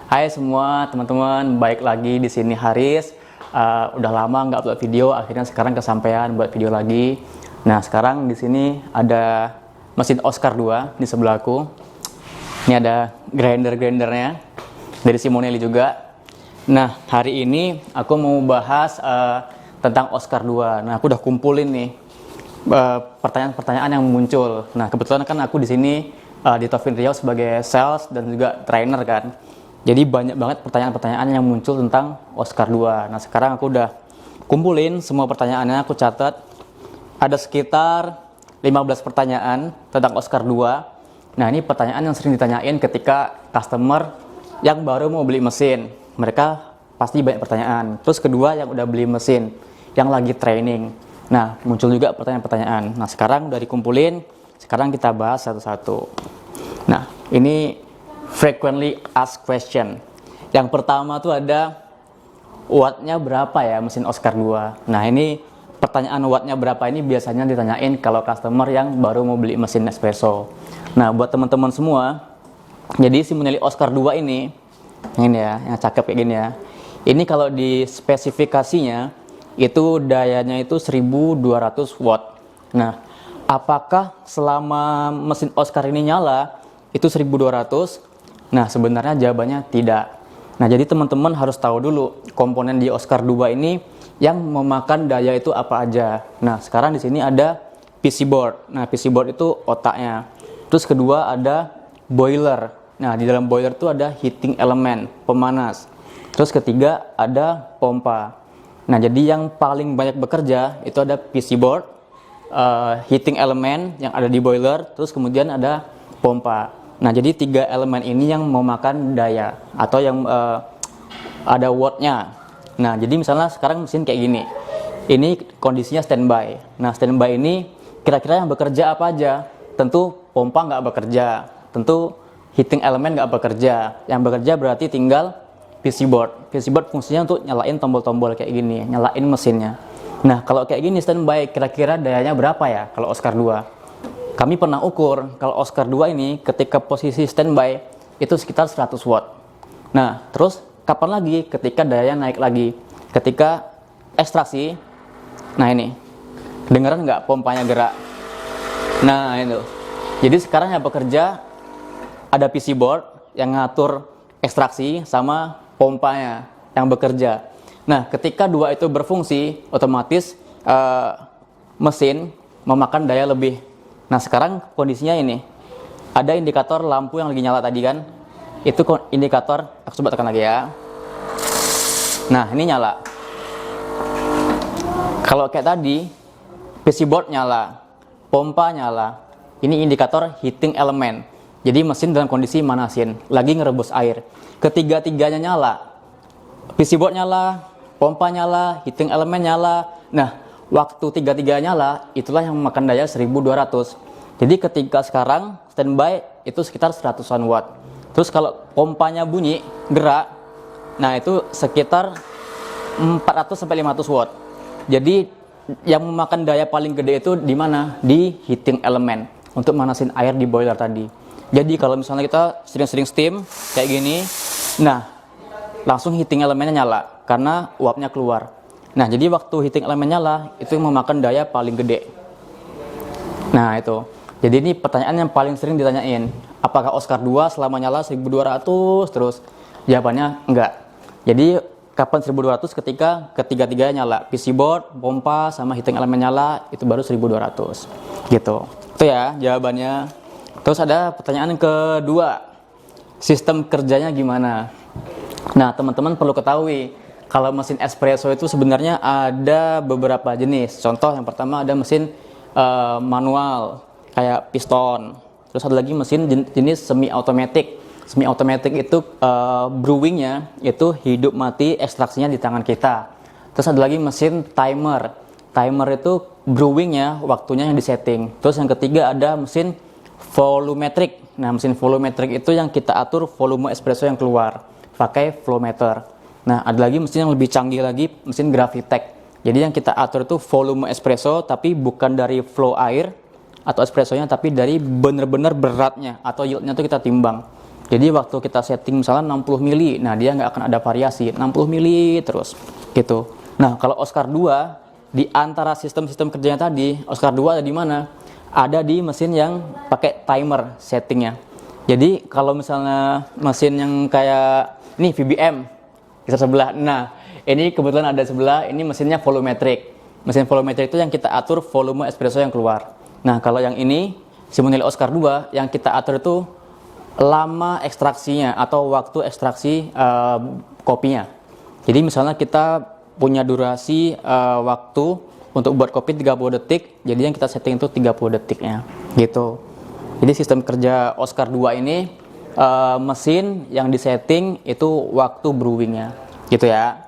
Hai semua teman-teman, baik lagi di sini Haris. Udah lama nggak upload video, akhirnya sekarang kesampaian buat video lagi. Nah sekarang di sini ada mesin Oscar 2 di sebelahku. Ini ada grindernya dari Simonelli juga. Nah hari ini aku mau bahas tentang Oscar 2. Nah aku udah kumpulin nih pertanyaan-pertanyaan yang muncul. Nah kebetulan kan aku di sini di Tovin Riau sebagai sales dan juga trainer kan. Jadi banyak banget pertanyaan-pertanyaan yang muncul tentang Oscar 2. Nah sekarang aku udah kumpulin semua pertanyaannya, aku catat. Ada sekitar 15 pertanyaan tentang Oscar 2. Nah ini pertanyaan yang sering ditanyain ketika customer yang baru mau beli mesin. Mereka pasti banyak pertanyaan. Terus kedua yang udah beli mesin, yang lagi training. Nah muncul juga pertanyaan-pertanyaan. Nah sekarang udah dikumpulin, sekarang kita bahas satu-satu. Nah ini frequently asked question. Yang pertama tuh ada wattnya berapa ya mesin Oscar 2. Nah ini pertanyaan wattnya berapa ini biasanya ditanyain kalau customer yang baru mau beli mesin espresso. Nah buat teman-teman semua, jadi Simonelli Oscar 2 ini ya, yang cakep kayak gini ya. Ini kalau di spesifikasinya itu dayanya itu 1200 watt. Nah apakah selama mesin Oscar ini nyala itu 1200? Nah, sebenarnya jawabannya tidak. Nah, jadi teman-teman harus tahu dulu komponen di Oscar 2 ini yang memakan daya itu apa aja. Nah, sekarang di sini ada PC board. Nah, PC board itu otaknya. Terus kedua ada boiler. Nah, di dalam boiler itu ada heating element, pemanas. Terus ketiga ada pompa. Nah, jadi yang paling banyak bekerja itu ada PC board, heating element yang ada di boiler, terus kemudian ada pompa. Nah, jadi tiga elemen ini yang memakan daya atau yang ada wattnya. Nah, jadi misalnya sekarang mesin kayak gini. Ini kondisinya standby. Nah, standby ini kira-kira yang bekerja apa aja? Tentu pompa nggak bekerja. Tentu heating elemen nggak bekerja. Yang bekerja berarti tinggal PC board. PC board fungsinya untuk nyalain tombol-tombol kayak gini, nyalain mesinnya. Nah, kalau kayak gini standby, kira-kira dayanya berapa ya kalau Oscar 2? Kami pernah ukur kalau Oscar 2 ini ketika posisi standby itu sekitar 100 watt. Nah, terus kapan lagi ketika dayanya naik lagi? Ketika ekstraksi. Nah, ini. Kedengeran nggak pompanya gerak? Nah, itu. Jadi sekarang yang bekerja ada PC board yang ngatur ekstraksi sama pompanya yang bekerja. Nah, ketika dua itu berfungsi, otomatis mesin memakan daya lebih. Nah sekarang kondisinya ini ada indikator lampu yang lagi nyala tadi kan, itu indikator. Aku coba tekan lagi ya. Nah ini nyala. Kalau kayak tadi PC board nyala, pompa nyala. Ini indikator heating element. Jadi mesin dalam kondisi manasin, lagi ngerebus air. Ketiga-tiganya nyala, PC board nyala, pompa nyala, heating element nyala. Nah waktu tiga-tiga nyala, itulah yang memakan daya 1200. Jadi ketika sekarang standby itu sekitar 100-an watt. Terus kalau pompanya bunyi, gerak, nah itu sekitar 400-500 watt. Jadi yang memakan daya paling gede itu di mana? Di heating element untuk manasin air di boiler tadi. Jadi kalau misalnya kita sering-sering steam kayak gini, nah langsung heating elemennya nyala karena uapnya keluar. Nah, jadi waktu heating elemen nyala, itu memakan daya paling gede. Nah, itu. Jadi ini pertanyaan yang paling sering ditanyain. Apakah Oscar 2 selama nyala 1200 terus? Jawabannya enggak. Jadi, kapan 1200? Ketika ketiga-tiganya nyala. PC board, pompa, sama heating elemen nyala, itu baru 1200. Gitu. Itu ya jawabannya. Terus ada pertanyaan yang kedua. Sistem kerjanya gimana? Nah, teman-teman perlu ketahui. Kalau mesin espresso itu sebenarnya ada beberapa jenis. Contoh yang pertama ada mesin manual kayak piston. Terus ada lagi mesin jenis semi automatic. Semi automatic itu brewingnya itu hidup mati ekstraksinya di tangan kita. Terus ada lagi mesin timer. Timer itu brewingnya waktunya yang disetting. Terus yang ketiga ada mesin volumetric. Nah mesin volumetric itu yang kita atur volume espresso yang keluar pakai flowmeter. Nah, ada lagi mesin yang lebih canggih lagi, mesin Gravitech. Jadi yang kita atur itu volume espresso, tapi bukan dari flow air atau espressonya, tapi dari benar-benar beratnya atau yieldnya itu kita timbang. Jadi waktu kita setting misalnya 60 mili, nah dia nggak akan ada variasi, 60 mili terus gitu. Nah kalau Oscar 2, di antara sistem-sistem kerjanya tadi, Oscar 2 ada di mana? Ada di mesin yang pakai timer settingnya. Jadi kalau misalnya mesin yang kayak ini VBM di sebelah, nah ini kebetulan ada sebelah, ini mesinnya volumetric. Mesin volumetric itu yang kita atur volume espresso yang keluar. Nah kalau yang ini Simonelli Oscar 2, yang kita atur itu lama ekstraksinya atau waktu ekstraksi kopinya. Jadi misalnya kita punya durasi waktu untuk buat kopi 30 detik, jadi yang kita setting itu 30 detiknya gitu. Jadi sistem kerja Oscar 2 ini mesin yang disetting itu waktu brewingnya gitu ya.